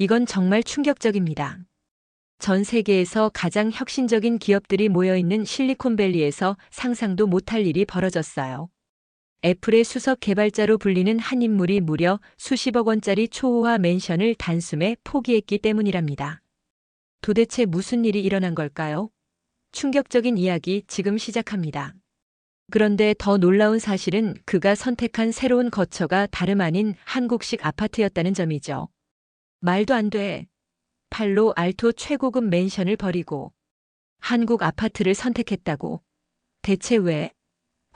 이건 정말 충격적입니다. 전 세계에서 가장 혁신적인 기업들이 모여있는 실리콘밸리에서 상상도 못할 일이 벌어졌어요. 애플의 수석 개발자로 불리는 한 인물이 무려 수십억 원짜리 초호화 맨션을 단숨에 포기했기 때문이랍니다. 도대체 무슨 일이 일어난 걸까요? 충격적인 이야기 지금 시작합니다. 그런데 더 놀라운 사실은 그가 선택한 새로운 거처가 다름 아닌 한국식 아파트였다는 점이죠. 말도 안 돼. 팔로 알토 최고급 맨션을 버리고 한국 아파트를 선택했다고. 대체 왜?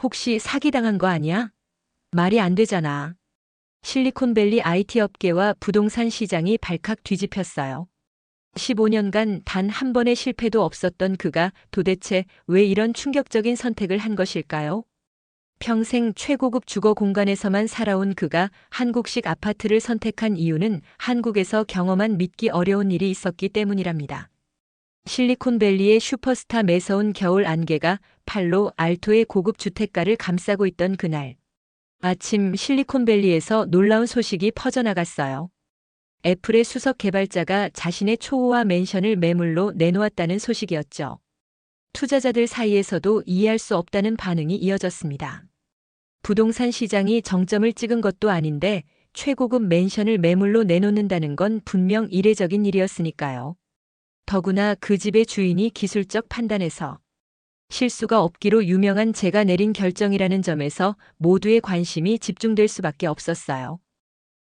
혹시 사기당한 거 아니야? 말이 안 되잖아. 실리콘밸리 IT 업계와 부동산 시장이 발칵 뒤집혔어요. 15년간 단 한 번의 실패도 없었던 그가 도대체 왜 이런 충격적인 선택을 한 것일까요? 평생 최고급 주거 공간에서만 살아온 그가 한국식 아파트를 선택한 이유는 한국에서 경험한 믿기 어려운 일이 있었기 때문이랍니다. 실리콘밸리의 슈퍼스타 매서운 겨울 안개가 팔로 알토의 고급 주택가를 감싸고 있던 그날. 아침 실리콘밸리에서 놀라운 소식이 퍼져나갔어요. 애플의 수석 개발자가 자신의 초호화 맨션을 매물로 내놓았다는 소식이었죠. 투자자들 사이에서도 이해할 수 없다는 반응이 이어졌습니다. 부동산 시장이 정점을 찍은 것도 아닌데 최고급 맨션을 매물로 내놓는다는 건 분명 이례적인 일이었으니까요. 더구나 그 집의 주인이 기술적 판단에서 실수가 없기로 유명한 제가 내린 결정이라는 점에서 모두의 관심이 집중될 수밖에 없었어요.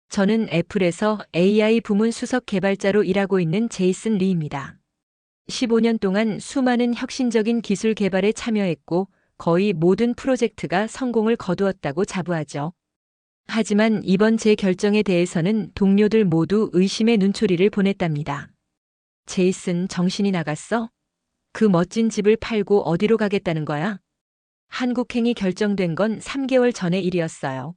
저는 애플에서 AI 부문 수석 개발자로 일하고 있는 제이슨 리입니다. 15년 동안 수많은 혁신적인 기술 개발에 참여했고 거의 모든 프로젝트가 성공을 거두었다고 자부하죠. 하지만 이번 제 결정에 대해서는 동료들 모두 의심의 눈초리를 보냈답니다. 제이슨, 정신이 나갔어? 그 멋진 집을 팔고 어디로 가겠다는 거야? 한국행이 결정된 건 3개월 전의 일이었어요.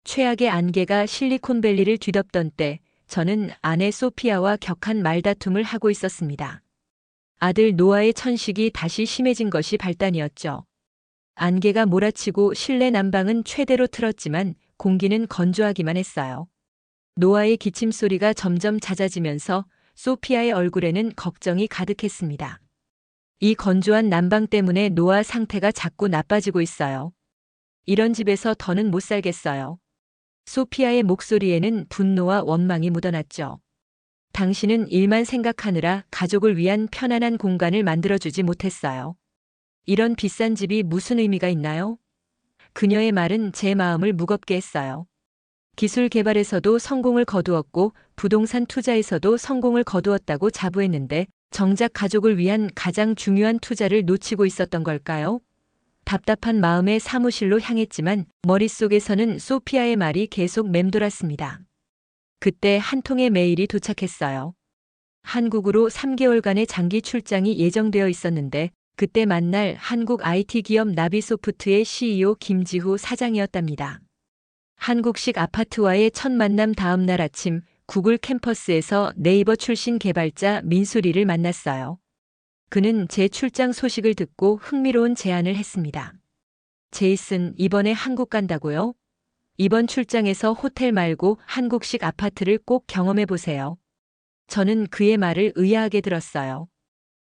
최악의 안개가 실리콘밸리를 뒤덮던 때 저는 아내 소피아와 격한 말다툼을 하고 있었습니다. 아들 노아의 천식이 다시 심해진 것이 발단이었죠. 안개가 몰아치고 실내 난방은 최대로 틀었지만 공기는 건조하기만 했어요. 노아의 기침 소리가 점점 잦아지면서 소피아의 얼굴에는 걱정이 가득했습니다. 이 건조한 난방 때문에 노아 상태가 자꾸 나빠지고 있어요. 이런 집에서 더는 못 살겠어요. 소피아의 목소리에는 분노와 원망이 묻어났죠. 당신은 일만 생각하느라 가족을 위한 편안한 공간을 만들어주지 못했어요. 이런 비싼 집이 무슨 의미가 있나요? 그녀의 말은 제 마음을 무겁게 했어요. 기술 개발에서도 성공을 거두었고 부동산 투자에서도 성공을 거두었다고 자부했는데 정작 가족을 위한 가장 중요한 투자를 놓치고 있었던 걸까요? 답답한 마음에 사무실로 향했지만 머릿속에서는 소피아의 말이 계속 맴돌았습니다. 그때 한 통의 메일이 도착했어요. 한국으로 3개월간의 장기 출장이 예정되어 있었는데 그때 만날 한국 IT 기업 나비소프트의 CEO 김지후 사장이었답니다. 한국식 아파트와의 첫 만남 다음 날 아침 구글 캠퍼스에서 네이버 출신 개발자 민수리를 만났어요. 그는 제 출장 소식을 듣고 흥미로운 제안을 했습니다. 제이슨, 이번에 한국 간다고요? 이번 출장에서 호텔 말고 한국식 아파트를 꼭 경험해 보세요. 저는 그의 말을 의아하게 들었어요.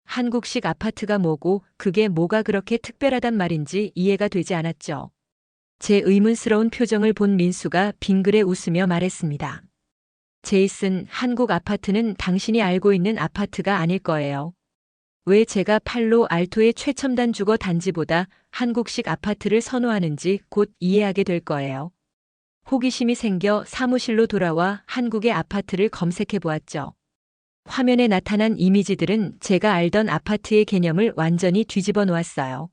한국식 아파트가 뭐고 그게 뭐가 그렇게 특별하단 말인지 이해가 되지 않았죠. 제 의문스러운 표정을 본 민수가 빙그레 웃으며 말했습니다. 제이슨, 한국 아파트는 당신이 알고 있는 아파트가 아닐 거예요. 왜 제가 팔로 알토의 최첨단 주거 단지보다 한국식 아파트를 선호하는지 곧 이해하게 될 거예요. 호기심이 생겨 사무실로 돌아와 한국의 아파트를 검색해 보았죠. 화면에 나타난 이미지들은 제가 알던 아파트의 개념을 완전히 뒤집어 놓았어요.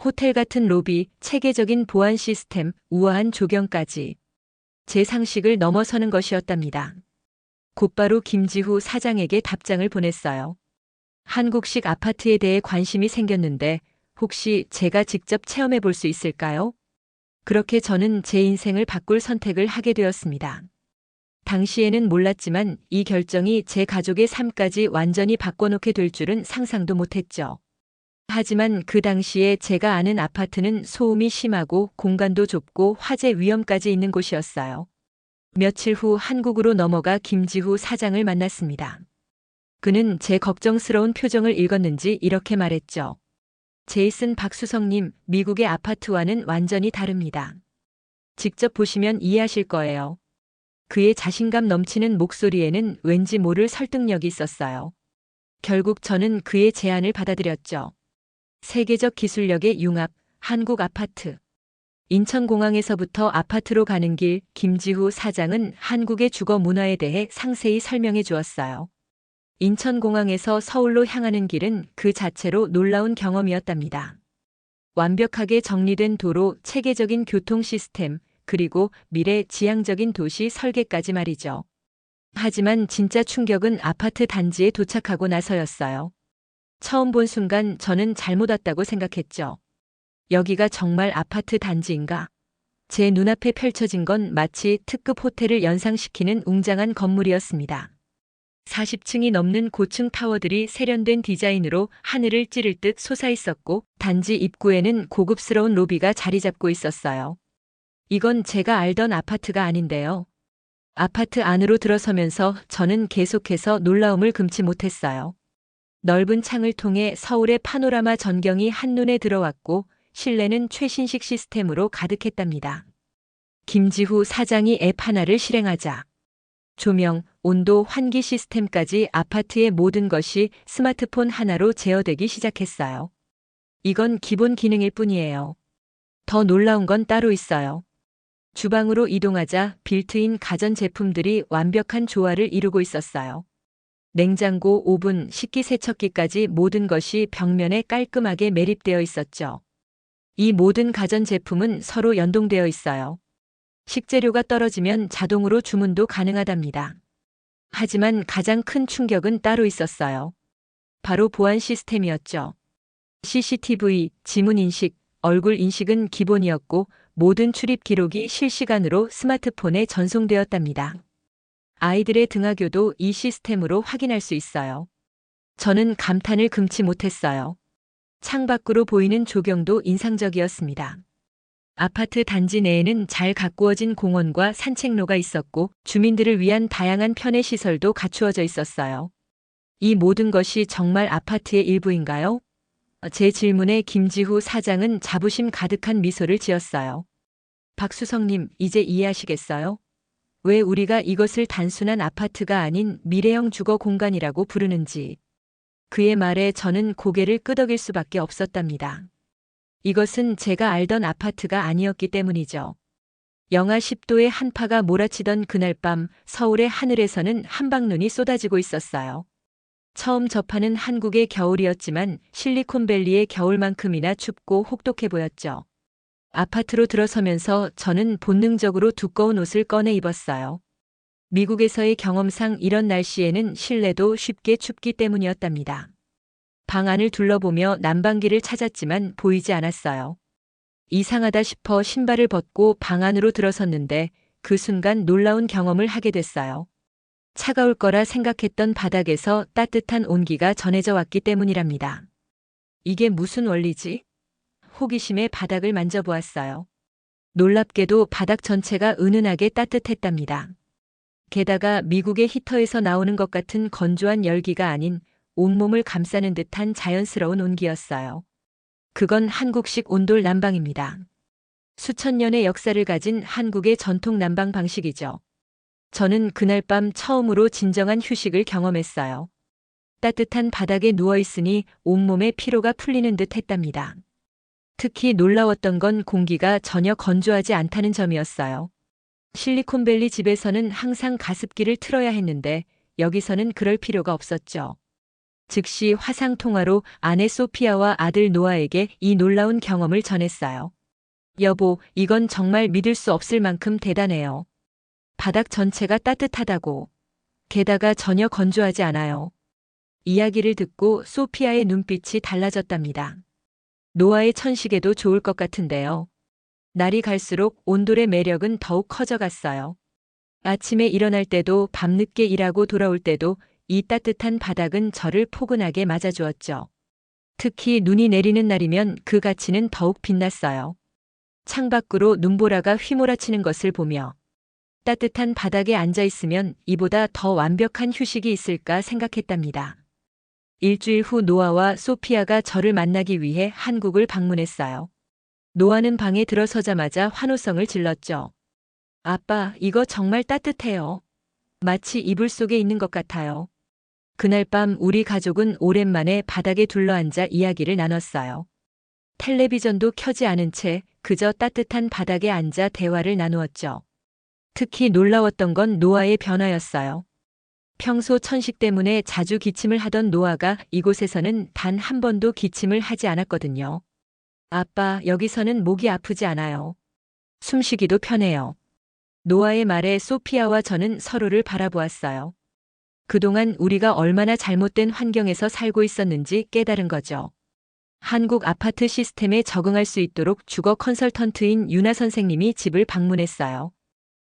호텔 같은 로비, 체계적인 보안 시스템, 우아한 조경까지. 제 상식을 넘어서는 것이었답니다. 곧바로 김지후 사장에게 답장을 보냈어요. 한국식 아파트에 대해 관심이 생겼는데 혹시 제가 직접 체험해 볼 수 있을까요? 그렇게 저는 제 인생을 바꿀 선택을 하게 되었습니다. 당시에는 몰랐지만 이 결정이 제 가족의 삶까지 완전히 바꿔놓게 될 줄은 상상도 못했죠. 하지만 그 당시에 제가 아는 아파트는 소음이 심하고 공간도 좁고 화재 위험까지 있는 곳이었어요. 며칠 후 한국으로 넘어가 김지후 사장을 만났습니다. 그는 제 걱정스러운 표정을 읽었는지 이렇게 말했죠. 제이슨 박수성님, 미국의 아파트와는 완전히 다릅니다. 직접 보시면 이해하실 거예요. 그의 자신감 넘치는 목소리에는 왠지 모를 설득력이 있었어요. 결국 저는 그의 제안을 받아들였죠. 세계적 기술력의 융합, 한국 아파트. 인천공항에서부터 아파트로 가는 길, 김지후 사장은 한국의 주거 문화에 대해 상세히 설명해 주었어요. 인천공항에서 서울로 향하는 길은 그 자체로 놀라운 경험이었답니다. 완벽하게 정리된 도로, 체계적인 교통 시스템, 그리고 미래 지향적인 도시 설계까지 말이죠. 하지만 진짜 충격은 아파트 단지에 도착하고 나서였어요. 처음 본 순간 저는 잘못 왔다고 생각했죠. 여기가 정말 아파트 단지인가? 제 눈앞에 펼쳐진 건 마치 특급 호텔을 연상시키는 웅장한 건물이었습니다. 40층이 넘는 고층 타워들이 세련된 디자인으로 하늘을 찌를 듯 솟아있었고 단지 입구에는 고급스러운 로비가 자리 잡고 있었어요. 이건 제가 알던 아파트가 아닌데요. 아파트 안으로 들어서면서 저는 계속해서 놀라움을 금치 못했어요. 넓은 창을 통해 서울의 파노라마 전경이 한눈에 들어왔고 실내는 최신식 시스템으로 가득했답니다. 김지후 사장이 앱 하나를 실행하자 조명, 온도, 환기 시스템까지 아파트의 모든 것이 스마트폰 하나로 제어되기 시작했어요. 이건 기본 기능일 뿐이에요. 더 놀라운 건 따로 있어요. 주방으로 이동하자 빌트인 가전 제품들이 완벽한 조화를 이루고 있었어요. 냉장고, 오븐, 식기세척기까지 모든 것이 벽면에 깔끔하게 매립되어 있었죠. 이 모든 가전 제품은 서로 연동되어 있어요. 식재료가 떨어지면 자동으로 주문도 가능하답니다. 하지만 가장 큰 충격은 따로 있었어요. 바로 보안 시스템이었죠. CCTV, 지문 인식, 얼굴 인식은 기본이었고 모든 출입 기록이 실시간으로 스마트폰에 전송되었답니다. 아이들의 등하교도 이 시스템으로 확인할 수 있어요. 저는 감탄을 금치 못했어요. 창밖으로 보이는 조경도 인상적이었습니다. 아파트 단지 내에는 잘 가꾸어진 공원과 산책로가 있었고 주민들을 위한 다양한 편의 시설도 갖추어져 있었어요. 이 모든 것이 정말 아파트의 일부인가요? 제 질문에 김지후 사장은 자부심 가득한 미소를 지었어요. 박수성님, 이제 이해하시겠어요? 왜 우리가 이것을 단순한 아파트가 아닌 미래형 주거 공간이라고 부르는지. 그의 말에 저는 고개를 끄덕일 수밖에 없었답니다. 이것은 제가 알던 아파트가 아니었기 때문이죠. 영하 10도의 한파가 몰아치던 그날 밤 서울의 하늘에서는 한방눈이 쏟아지고 있었어요. 처음 접하는 한국의 겨울이었지만 실리콘밸리의 겨울만큼이나 춥고 혹독해 보였죠. 아파트로 들어서면서 저는 본능적으로 두꺼운 옷을 꺼내 입었어요. 미국에서의 경험상 이런 날씨에는 실내도 쉽게 춥기 때문이었답니다. 방 안을 둘러보며 난방기를 찾았지만 보이지 않았어요. 이상하다 싶어 신발을 벗고 방 안으로 들어섰는데 그 순간 놀라운 경험을 하게 됐어요. 차가울 거라 생각했던 바닥에서 따뜻한 온기가 전해져 왔기 때문이랍니다. 이게 무슨 원리지? 호기심에 바닥을 만져보았어요. 놀랍게도 바닥 전체가 은은하게 따뜻했답니다. 게다가 미국의 히터에서 나오는 것 같은 건조한 열기가 아닌 온몸을 감싸는 듯한 자연스러운 온기였어요. 그건 한국식 온돌 난방입니다. 수천 년의 역사를 가진 한국의 전통 난방 방식이죠. 저는 그날 밤 처음으로 진정한 휴식을 경험했어요. 따뜻한 바닥에 누워있으니 온몸의 피로가 풀리는 듯 했답니다. 특히 놀라웠던 건 공기가 전혀 건조하지 않다는 점이었어요. 실리콘밸리 집에서는 항상 가습기를 틀어야 했는데 여기서는 그럴 필요가 없었죠. 즉시 화상통화로 아내 소피아와 아들 노아에게 이 놀라운 경험을 전했어요. 여보, 이건 정말 믿을 수 없을 만큼 대단해요. 바닥 전체가 따뜻하다고. 게다가 전혀 건조하지 않아요. 이야기를 듣고 소피아의 눈빛이 달라졌답니다. 노아의 천식에도 좋을 것 같은데요. 날이 갈수록 온돌의 매력은 더욱 커져갔어요. 아침에 일어날 때도 밤늦게 일하고 돌아올 때도 이 따뜻한 바닥은 저를 포근하게 맞아주었죠. 특히 눈이 내리는 날이면 그 가치는 더욱 빛났어요. 창밖으로 눈보라가 휘몰아치는 것을 보며 따뜻한 바닥에 앉아 있으면 이보다 더 완벽한 휴식이 있을까 생각했답니다. 일주일 후 노아와 소피아가 저를 만나기 위해 한국을 방문했어요. 노아는 방에 들어서자마자 환호성을 질렀죠. 아빠, 이거 정말 따뜻해요. 마치 이불 속에 있는 것 같아요. 그날 밤 우리 가족은 오랜만에 바닥에 둘러앉아 이야기를 나눴어요. 텔레비전도 켜지 않은 채 그저 따뜻한 바닥에 앉아 대화를 나누었죠. 특히 놀라웠던 건 노아의 변화였어요. 평소 천식 때문에 자주 기침을 하던 노아가 이곳에서는 단 한 번도 기침을 하지 않았거든요. 아빠, 여기서는 목이 아프지 않아요. 숨쉬기도 편해요. 노아의 말에 소피아와 저는 서로를 바라보았어요. 그동안 우리가 얼마나 잘못된 환경에서 살고 있었는지 깨달은 거죠. 한국 아파트 시스템에 적응할 수 있도록 주거 컨설턴트인 유나 선생님이 집을 방문했어요.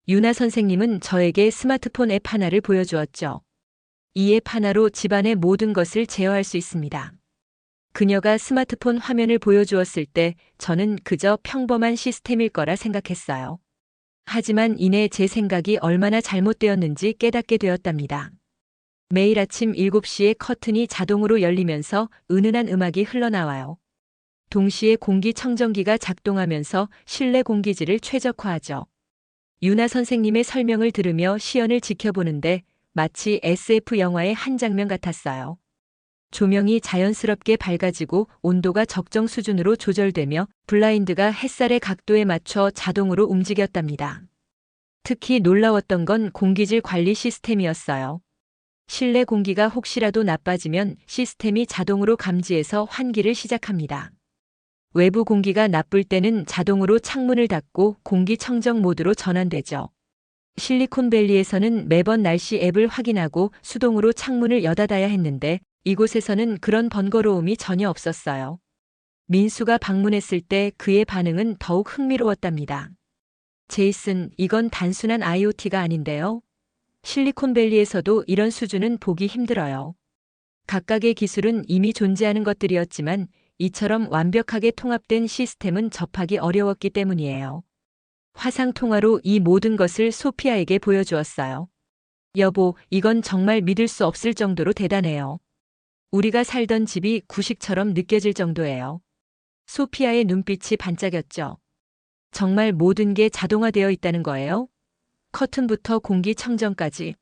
유나 선생님은 저에게 스마트폰 앱 하나를 보여주었죠. 이 앱 하나로 집안의 모든 것을 제어할 수 있습니다. 그녀가 스마트폰 화면을 보여주었을 때 저는 그저 평범한 시스템일 거라 생각했어요. 하지만 이내 제 생각이 얼마나 잘못되었는지 깨닫게 되었답니다. 매일 아침 7시에 커튼이 자동으로 열리면서 은은한 음악이 흘러나와요. 동시에 공기청정기가 작동하면서 실내 공기질을 최적화하죠. 유나 선생님의 설명을 들으며 시연을 지켜보는데 마치 SF 영화의 한 장면 같았어요. 조명이 자연스럽게 밝아지고 온도가 적정 수준으로 조절되며 블라인드가 햇살의 각도에 맞춰 자동으로 움직였답니다. 특히 놀라웠던 건 공기질 관리 시스템이었어요. 실내 공기가 혹시라도 나빠지면 시스템이 자동으로 감지해서 환기를 시작합니다. 외부 공기가 나쁠 때는 자동으로 창문을 닫고 공기청정 모드로 전환되죠. 실리콘밸리에서는 매번 날씨 앱을 확인하고 수동으로 창문을 여닫아야 했는데 이곳에서는 그런 번거로움이 전혀 없었어요. 민수가 방문했을 때 그의 반응은 더욱 흥미로웠답니다. 제이슨, 이건 단순한 IoT가 아닌데요. 실리콘밸리에서도 이런 수준은 보기 힘들어요. 각각의 기술은 이미 존재하는 것들이었지만 이처럼 완벽하게 통합된 시스템은 접하기 어려웠기 때문이에요. 화상통화로 이 모든 것을 소피아에게 보여주었어요. 여보, 이건 정말 믿을 수 없을 정도로 대단해요. 우리가 살던 집이 구식처럼 느껴질 정도예요. 소피아의 눈빛이 반짝였죠. 정말 모든 게 자동화되어 있다는 거예요? 커튼부터 공기청정까지.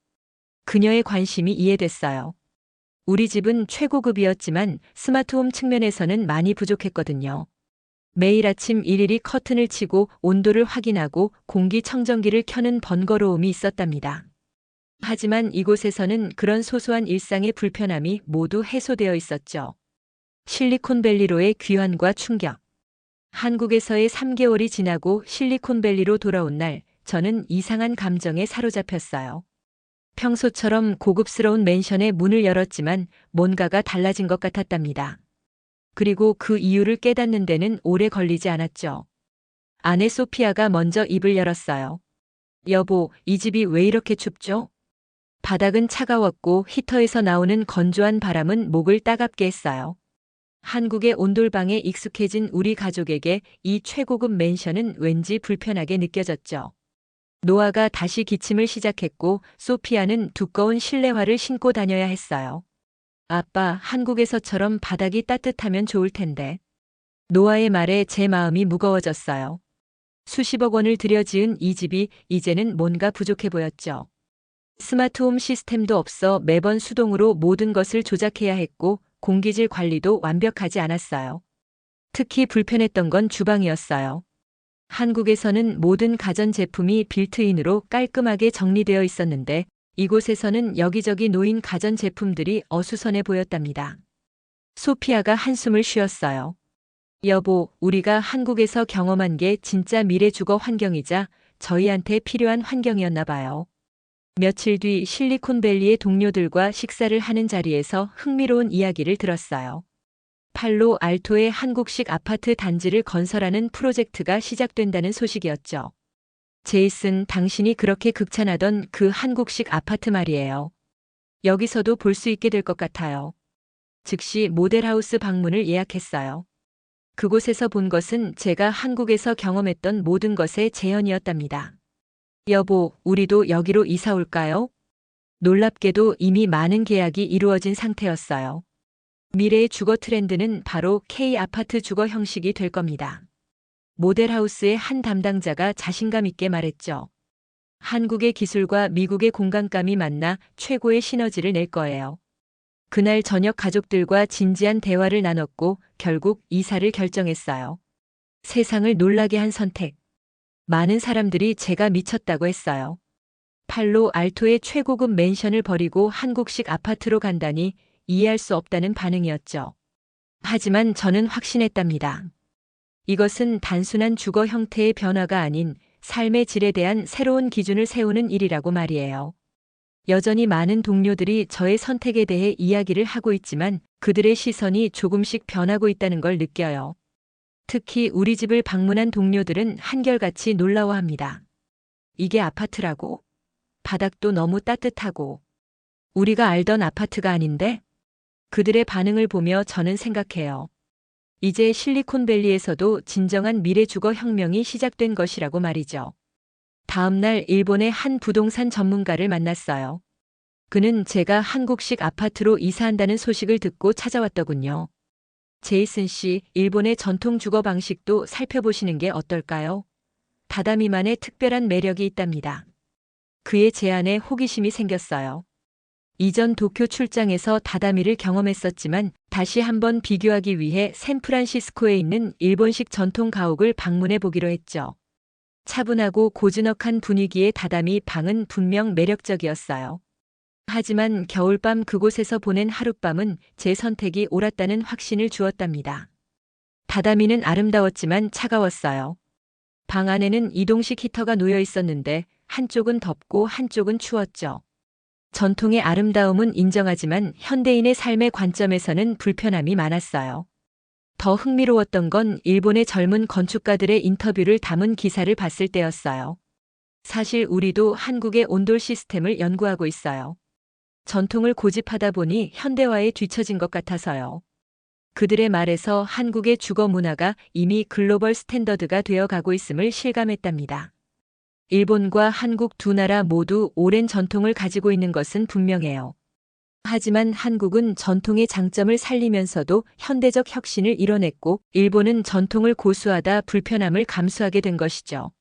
그녀의 관심이 이해됐어요. 우리 집은 최고급이었지만 스마트홈 측면에서는 많이 부족했거든요. 매일 아침 일일이 커튼을 치고 온도를 확인하고 공기청정기를 켜는 번거로움이 있었답니다. 하지만 이곳에서는 그런 소소한 일상의 불편함이 모두 해소되어 있었죠. 실리콘밸리로의 귀환과 충격. 한국에서의 3개월이 지나고 실리콘밸리로 돌아온 날, 저는 이상한 감정에 사로잡혔어요. 평소처럼 고급스러운 맨션의 문을 열었지만 뭔가가 달라진 것 같았답니다. 그리고 그 이유를 깨닫는 데는 오래 걸리지 않았죠. 아내 소피아가 먼저 입을 열었어요. 여보, 이 집이 왜 이렇게 춥죠? 바닥은 차가웠고 히터에서 나오는 건조한 바람은 목을 따갑게 했어요. 한국의 온돌방에 익숙해진 우리 가족에게 이 최고급 맨션은 왠지 불편하게 느껴졌죠. 노아가 다시 기침을 시작했고 소피아는 두꺼운 실내화를 신고 다녀야 했어요. 아빠, 한국에서처럼 바닥이 따뜻하면 좋을 텐데. 노아의 말에 제 마음이 무거워졌어요. 수십억 원을 들여 지은 이 집이 이제는 뭔가 부족해 보였죠. 스마트홈 시스템도 없어 매번 수동으로 모든 것을 조작해야 했고 공기질 관리도 완벽하지 않았어요. 특히 불편했던 건 주방이었어요. 한국에서는 모든 가전제품이 빌트인으로 깔끔하게 정리되어 있었는데 이곳에서는 여기저기 놓인 가전제품들이 어수선해 보였답니다. 소피아가 한숨을 쉬었어요. 여보, 우리가 한국에서 경험한 게 진짜 미래 주거 환경이자 저희한테 필요한 환경이었나 봐요. 며칠 뒤 실리콘밸리의 동료들과 식사를 하는 자리에서 흥미로운 이야기를 들었어요. 팔로 알토의 한국식 아파트 단지를 건설하는 프로젝트가 시작된다는 소식이었죠. 제이슨, 당신이 그렇게 극찬하던 그 한국식 아파트 말이에요. 여기서도 볼 수 있게 될 것 같아요. 즉시 모델하우스 방문을 예약했어요. 그곳에서 본 것은 제가 한국에서 경험했던 모든 것의 재현이었답니다. 여보, 우리도 여기로 이사 올까요? 놀랍게도 이미 많은 계약이 이루어진 상태였어요. 미래의 주거 트렌드는 바로 K-아파트 주거 형식이 될 겁니다. 모델하우스의 한 담당자가 자신감 있게 말했죠. 한국의 기술과 미국의 공간감이 만나 최고의 시너지를 낼 거예요. 그날 저녁 가족들과 진지한 대화를 나눴고 결국 이사를 결정했어요. 세상을 놀라게 한 선택. 많은 사람들이 제가 미쳤다고 했어요. 팔로 알토의 최고급 맨션을 버리고 한국식 아파트로 간다니 이해할 수 없다는 반응이었죠. 하지만 저는 확신했답니다. 이것은 단순한 주거 형태의 변화가 아닌 삶의 질에 대한 새로운 기준을 세우는 일이라고 말이에요. 여전히 많은 동료들이 저의 선택에 대해 이야기를 하고 있지만 그들의 시선이 조금씩 변하고 있다는 걸 느껴요. 특히 우리 집을 방문한 동료들은 한결같이 놀라워합니다. 이게 아파트라고? 바닥도 너무 따뜻하고. 우리가 알던 아파트가 아닌데? 그들의 반응을 보며 저는 생각해요. 이제 실리콘밸리에서도 진정한 미래 주거 혁명이 시작된 것이라고 말이죠. 다음 날 일본의 한 부동산 전문가를 만났어요. 그는 제가 한국식 아파트로 이사한다는 소식을 듣고 찾아왔더군요. 제이슨 씨, 일본의 전통 주거 방식도 살펴보시는 게 어떨까요? 다다미만의 특별한 매력이 있답니다. 그의 제안에 호기심이 생겼어요. 이전 도쿄 출장에서 다다미를 경험했었지만 다시 한번 비교하기 위해 샌프란시스코에 있는 일본식 전통 가옥을 방문해 보기로 했죠. 차분하고 고즈넉한 분위기의 다다미 방은 분명 매력적이었어요. 하지만 겨울밤 그곳에서 보낸 하룻밤은 제 선택이 옳았다는 확신을 주었답니다. 다다미는 아름다웠지만 차가웠어요. 방 안에는 이동식 히터가 놓여 있었는데 한쪽은 덥고 한쪽은 추웠죠. 전통의 아름다움은 인정하지만 현대인의 삶의 관점에서는 불편함이 많았어요. 더 흥미로웠던 건 일본의 젊은 건축가들의 인터뷰를 담은 기사를 봤을 때였어요. 사실 우리도 한국의 온돌 시스템을 연구하고 있어요. 전통을 고집하다 보니 현대화에 뒤처진 것 같아서요. 그들의 말에서 한국의 주거 문화가 이미 글로벌 스탠더드가 되어 가고 있음을 실감했답니다. 일본과 한국 두 나라 모두 오랜 전통을 가지고 있는 것은 분명해요. 하지만 한국은 전통의 장점을 살리면서도 현대적 혁신을 이뤄냈고 일본은 전통을 고수하다 불편함을 감수하게 된 것이죠.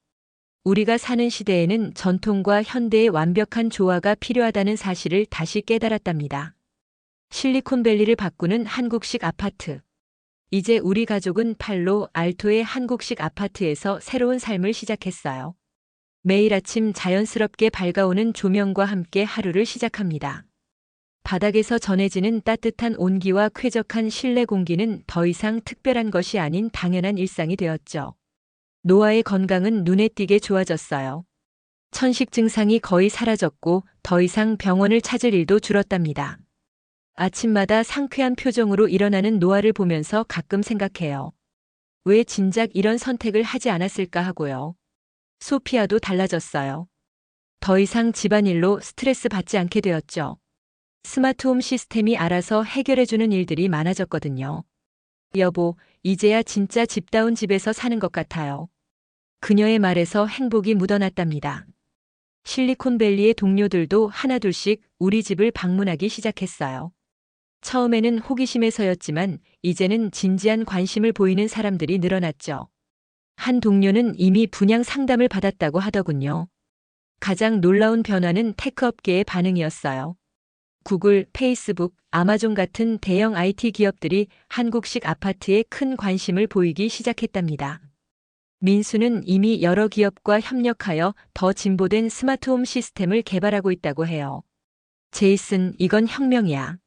우리가 사는 시대에는 전통과 현대의 완벽한 조화가 필요하다는 사실을 다시 깨달았답니다. 실리콘밸리를 바꾸는 한국식 아파트. 이제 우리 가족은 팔로 알토의 한국식 아파트에서 새로운 삶을 시작했어요. 매일 아침 자연스럽게 밝아오는 조명과 함께 하루를 시작합니다. 바닥에서 전해지는 따뜻한 온기와 쾌적한 실내 공기는 더 이상 특별한 것이 아닌 당연한 일상이 되었죠. 노아의 건강은 눈에 띄게 좋아졌어요. 천식 증상이 거의 사라졌고 더 이상 병원을 찾을 일도 줄었답니다. 아침마다 상쾌한 표정으로 일어나는 노아를 보면서 가끔 생각해요. 왜 진작 이런 선택을 하지 않았을까 하고요. 소피아도 달라졌어요. 더 이상 집안일로 스트레스 받지 않게 되었죠. 스마트홈 시스템이 알아서 해결해주는 일들이 많아졌거든요. 여보, 이제야 진짜 집다운 집에서 사는 것 같아요. 그녀의 말에서 행복이 묻어났답니다. 실리콘밸리의 동료들도 하나둘씩 우리 집을 방문하기 시작했어요. 처음에는 호기심에서였지만 이제는 진지한 관심을 보이는 사람들이 늘어났죠. 한 동료는 이미 분양 상담을 받았다고 하더군요. 가장 놀라운 변화는 테크 업계의 반응이었어요. 구글, 페이스북, 아마존 같은 대형 IT 기업들이 한국식 아파트에 큰 관심을 보이기 시작했답니다. 민수는 이미 여러 기업과 협력하여 더 진보된 스마트홈 시스템을 개발하고 있다고 해요. 제이슨, 이건 혁명이야.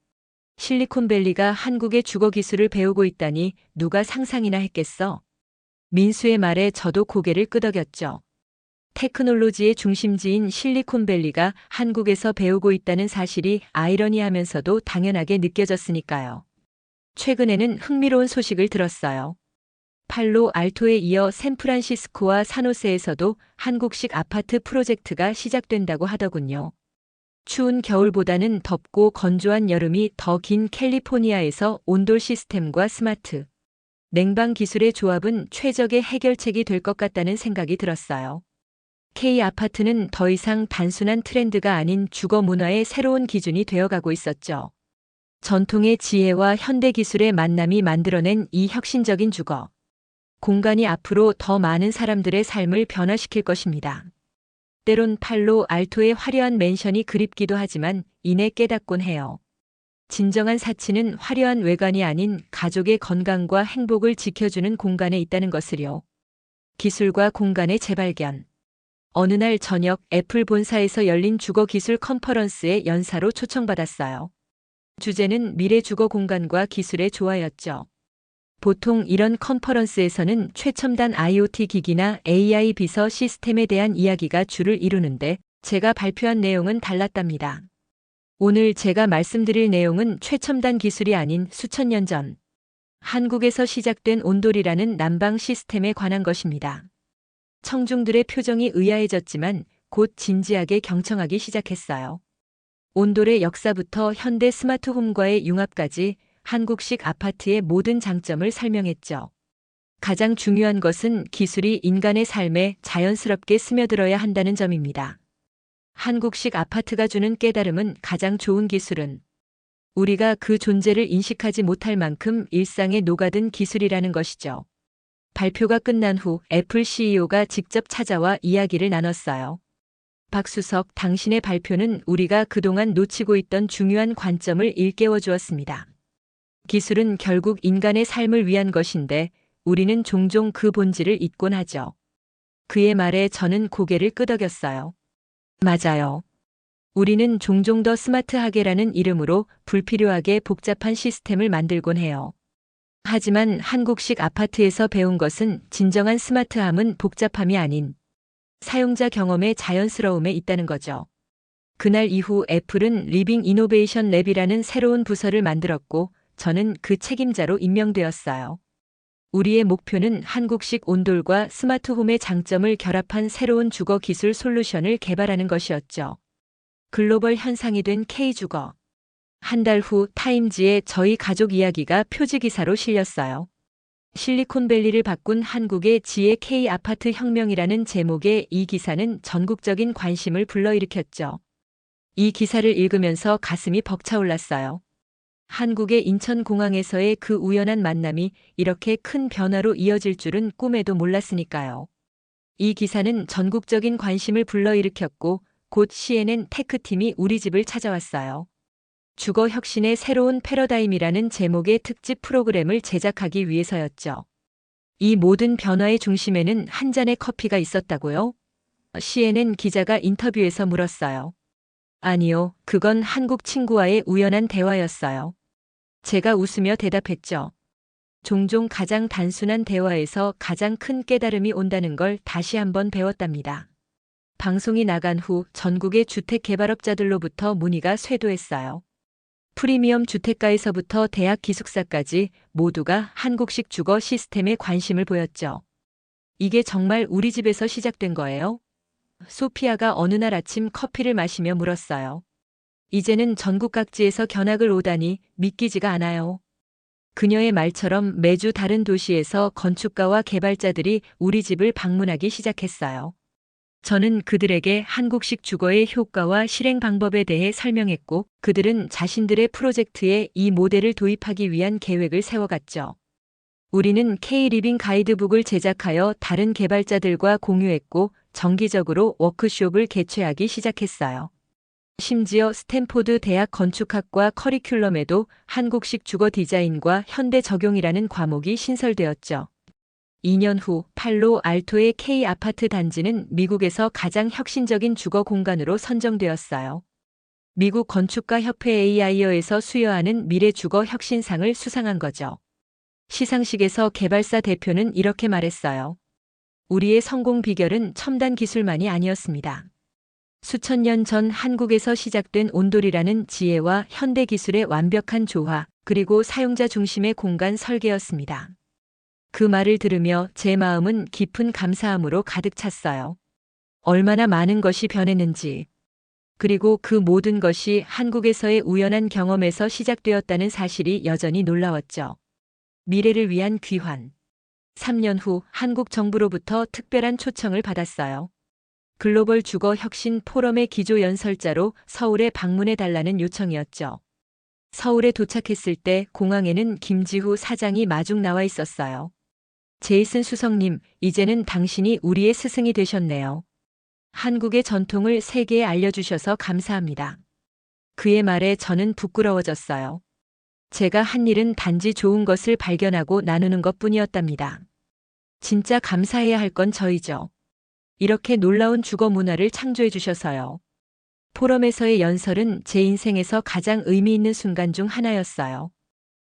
실리콘밸리가 한국의 주거 기술을 배우고 있다니 누가 상상이나 했겠어? 민수의 말에 저도 고개를 끄덕였죠. 테크놀로지의 중심지인 실리콘밸리가 한국에서 배우고 있다는 사실이 아이러니하면서도 당연하게 느껴졌으니까요. 최근에는 흥미로운 소식을 들었어요. 팔로 알토에 이어 샌프란시스코와 산호세에서도 한국식 아파트 프로젝트가 시작된다고 하더군요. 추운 겨울보다는 덥고 건조한 여름이 더 긴 캘리포니아에서 온돌 시스템과 스마트 냉방 기술의 조합은 최적의 해결책이 될 것 같다는 생각이 들었어요. K아파트는 더 이상 단순한 트렌드가 아닌 주거 문화의 새로운 기준이 되어가고 있었죠. 전통의 지혜와 현대 기술의 만남이 만들어낸 이 혁신적인 주거 공간이 앞으로 더 많은 사람들의 삶을 변화시킬 것입니다. 때론 팔로 알토의 화려한 맨션이 그립기도 하지만 이내 깨닫곤 해요. 진정한 사치는 화려한 외관이 아닌 가족의 건강과 행복을 지켜주는 공간에 있다는 것을요. 기술과 공간의 재발견. 어느 날 저녁 애플 본사에서 열린 주거 기술 컨퍼런스에 연사로 초청받았어요. 주제는 미래 주거 공간과 기술의 조화였죠. 보통 이런 컨퍼런스에서는 최첨단 IoT 기기나 AI 비서 시스템에 대한 이야기가 주를 이루는데 제가 발표한 내용은 달랐답니다. 오늘 제가 말씀드릴 내용은 최첨단 기술이 아닌 수천 년 전 한국에서 시작된 온돌이라는 난방 시스템에 관한 것입니다. 청중들의 표정이 의아해졌지만 곧 진지하게 경청하기 시작했어요. 온돌의 역사부터 현대 스마트홈과의 융합까지 한국식 아파트의 모든 장점을 설명했죠. 가장 중요한 것은 기술이 인간의 삶에 자연스럽게 스며들어야 한다는 점입니다. 한국식 아파트가 주는 깨달음은 가장 좋은 기술은 우리가 그 존재를 인식하지 못할 만큼 일상에 녹아든 기술이라는 것이죠. 발표가 끝난 후 애플 CEO가 직접 찾아와 이야기를 나눴어요. 박수석, 당신의 발표는 우리가 그동안 놓치고 있던 중요한 관점을 일깨워 주었습니다. 기술은 결국 인간의 삶을 위한 것인데 우리는 종종 그 본질을 잊곤 하죠. 그의 말에 저는 고개를 끄덕였어요. 맞아요. 우리는 종종 더 스마트하게라는 이름으로 불필요하게 복잡한 시스템을 만들곤 해요. 하지만 한국식 아파트에서 배운 것은 진정한 스마트함은 복잡함이 아닌 사용자 경험의 자연스러움에 있다는 거죠. 그날 이후 애플은 리빙 이노베이션 랩이라는 새로운 부서를 만들었고 저는 그 책임자로 임명되었어요. 우리의 목표는 한국식 온돌과 스마트홈의 장점을 결합한 새로운 주거 기술 솔루션을 개발하는 것이었죠. 글로벌 현상이 된 K주거. 한 달 후 타임지에 저희 가족 이야기가 표지기사로 실렸어요. 실리콘밸리를 바꾼 한국의 지혜 K아파트 혁명이라는 제목의 이 기사는 전국적인 관심을 불러일으켰죠. 이 기사를 읽으면서 가슴이 벅차올랐어요. 한국의 인천공항에서의 그 우연한 만남이 이렇게 큰 변화로 이어질 줄은 꿈에도 몰랐으니까요. 이 기사는 전국적인 관심을 불러일으켰고 곧 CNN 테크팀이 우리 집을 찾아왔어요. 주거 혁신의 새로운 패러다임이라는 제목의 특집 프로그램을 제작하기 위해서였죠. 이 모든 변화의 중심에는 한 잔의 커피가 있었다고요? CNN 기자가 인터뷰에서 물었어요. 아니요, 그건 한국 친구와의 우연한 대화였어요. 제가 웃으며 대답했죠. 종종 가장 단순한 대화에서 가장 큰 깨달음이 온다는 걸 다시 한번 배웠답니다. 방송이 나간 후 전국의 주택 개발업자들로부터 문의가 쇄도했어요. 프리미엄 주택가에서부터 대학 기숙사까지 모두가 한국식 주거 시스템에 관심을 보였죠. 이게 정말 우리 집에서 시작된 거예요? 소피아가 어느 날 아침 커피를 마시며 물었어요. 이제는 전국 각지에서 견학을 오다니 믿기지가 않아요. 그녀의 말처럼 매주 다른 도시에서 건축가와 개발자들이 우리 집을 방문하기 시작했어요. 저는 그들에게 한국식 주거의 효과와 실행 방법에 대해 설명했고 그들은 자신들의 프로젝트에 이 모델을 도입하기 위한 계획을 세워갔죠. 우리는 K-리빙 가이드북을 제작하여 다른 개발자들과 공유했고 정기적으로 워크숍을 개최하기 시작했어요. 심지어 스탠포드 대학 건축학과 커리큘럼에도 한국식 주거 디자인과 현대 적용이라는 과목이 신설되었죠. 2년 후 팔로 알토의 K아파트 단지는 미국에서 가장 혁신적인 주거 공간으로 선정되었어요. 미국 건축가 협회 AI어에서 수여하는 미래 주거 혁신상을 수상한 거죠. 시상식에서 개발사 대표는 이렇게 말했어요. 우리의 성공 비결은 첨단 기술만이 아니었습니다. 수천 년 전 한국에서 시작된 온돌이라는 지혜와 현대 기술의 완벽한 조화, 그리고 사용자 중심의 공간 설계였습니다. 그 말을 들으며 제 마음은 깊은 감사함으로 가득 찼어요. 얼마나 많은 것이 변했는지. 그리고 그 모든 것이 한국에서의 우연한 경험에서 시작되었다는 사실이 여전히 놀라웠죠. 미래를 위한 귀환. 3년 후 한국 정부로부터 특별한 초청을 받았어요. 글로벌 주거 혁신 포럼의 기조 연설자로 서울에 방문해 달라는 요청이었죠. 서울에 도착했을 때 공항에는 김지후 사장이 마중 나와 있었어요. 제이슨 수석님, 이제는 당신이 우리의 스승이 되셨네요. 한국의 전통을 세계에 알려주셔서 감사합니다. 그의 말에 저는 부끄러워졌어요. 제가 한 일은 단지 좋은 것을 발견하고 나누는 것뿐이었답니다. 진짜 감사해야 할 건 저이죠. 이렇게 놀라운 주거 문화를 창조해 주셔서요. 포럼에서의 연설은 제 인생에서 가장 의미 있는 순간 중 하나였어요.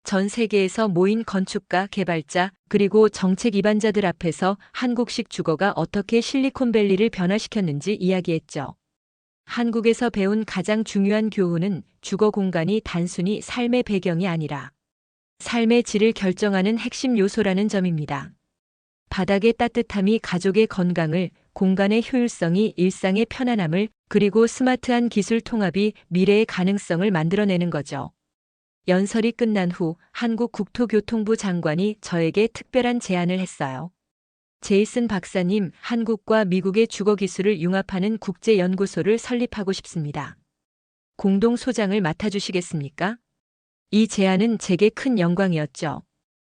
전 세계에서 모인 건축가, 개발자, 그리고 정책 입안자들 앞에서 한국식 주거가 어떻게 실리콘밸리를 변화시켰는지 이야기했죠. 한국에서 배운 가장 중요한 교훈은 주거 공간이 단순히 삶의 배경이 아니라 삶의 질을 결정하는 핵심 요소라는 점입니다. 바닥의 따뜻함이 가족의 건강을, 공간의 효율성이 일상의 편안함을, 그리고 스마트한 기술 통합이 미래의 가능성을 만들어내는 거죠. 연설이 끝난 후 한국 국토교통부 장관이 저에게 특별한 제안을 했어요. 제이슨 박사님, 한국과 미국의 주거 기술을 융합하는 국제연구소를 설립하고 싶습니다. 공동 소장을 맡아주시겠습니까? 이 제안은 제게 큰 영광이었죠.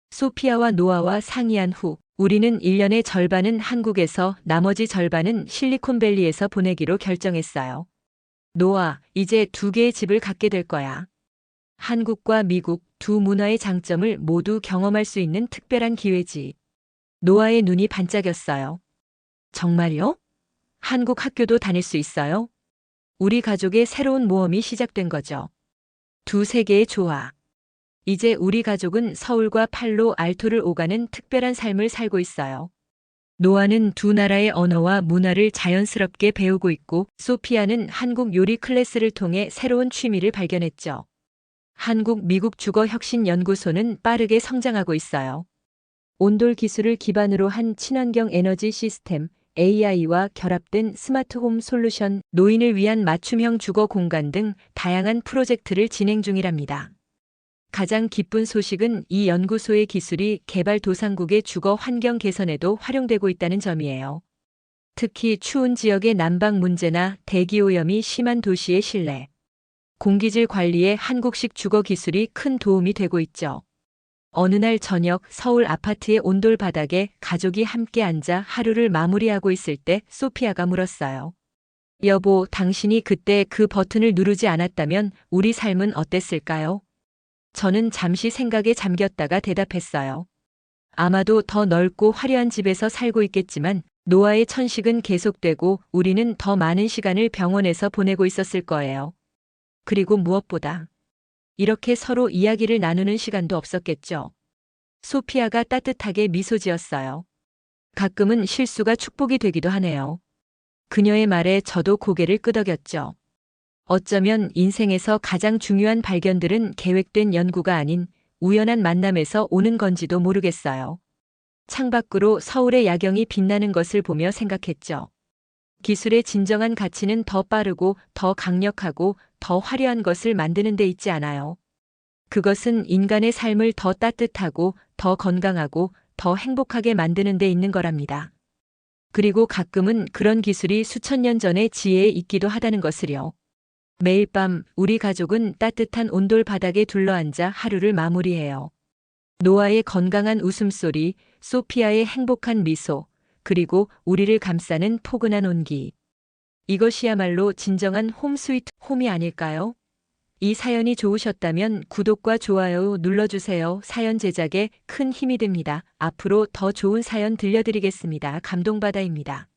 소피아와 노아와 상의한 후 우리는 1년의 절반은 한국에서 나머지 절반은 실리콘밸리에서 보내기로 결정했어요. 노아, 이제 2개의 집을 갖게 될 거야. 한국과 미국 두 문화의 장점을 모두 경험할 수 있는 특별한 기회지. 노아의 눈이 반짝였어요. 정말요? 한국 학교도 다닐 수 있어요? 우리 가족의 새로운 모험이 시작된 거죠. 두 세계의 조화. 이제 우리 가족은 서울과 팔로 알토를 오가는 특별한 삶을 살고 있어요. 노아는 두 나라의 언어와 문화를 자연스럽게 배우고 있고, 소피아는 한국 요리 클래스를 통해 새로운 취미를 발견했죠. 한국-미국 주거혁신연구소는 빠르게 성장하고 있어요. 온돌 기술을 기반으로 한 친환경 에너지 시스템, AI와 결합된 스마트홈 솔루션, 노인을 위한 맞춤형 주거 공간 등 다양한 프로젝트를 진행 중이랍니다. 가장 기쁜 소식은 이 연구소의 기술이 개발도상국의 주거 환경 개선에도 활용되고 있다는 점이에요. 특히 추운 지역의 난방 문제나 대기오염이 심한 도시의 실내, 공기질 관리에 한국식 주거 기술이 큰 도움이 되고 있죠. 어느 날 저녁 서울 아파트의 온돌 바닥에 가족이 함께 앉아 하루를 마무리하고 있을 때 소피아가 물었어요. 여보, 당신이 그때 그 버튼을 누르지 않았다면 우리 삶은 어땠을까요? 저는 잠시 생각에 잠겼다가 대답했어요. 아마도 더 넓고 화려한 집에서 살고 있겠지만 노아의 천식은 계속되고 우리는 더 많은 시간을 병원에서 보내고 있었을 거예요. 그리고 무엇보다 이렇게 서로 이야기를 나누는 시간도 없었겠죠. 소피아가 따뜻하게 미소 지었어요. 가끔은 실수가 축복이 되기도 하네요. 그녀의 말에 저도 고개를 끄덕였죠. 어쩌면 인생에서 가장 중요한 발견들은 계획된 연구가 아닌 우연한 만남에서 오는 건지도 모르겠어요. 창밖으로 서울의 야경이 빛나는 것을 보며 생각했죠. 기술의 진정한 가치는 더 빠르고 더 강력하고 더 화려한 것을 만드는 데 있지 않아요. 그것은 인간의 삶을 더 따뜻하고 더 건강하고 더 행복하게 만드는 데 있는 거랍니다. 그리고 가끔은 그런 기술이 수천 년 전의 지혜에 있기도 하다는 것을요. 매일 밤 우리 가족은 따뜻한 온돌 바닥에 둘러앉아 하루를 마무리해요. 노아의 건강한 웃음소리, 소피아의 행복한 미소, 그리고 우리를 감싸는 포근한 온기. 이것이야말로 진정한 홈 스위트 홈이 아닐까요? 이 사연이 좋으셨다면 구독과 좋아요 눌러주세요. 사연 제작에 큰 힘이 됩니다. 앞으로 더 좋은 사연 들려드리겠습니다. 감동바다입니다.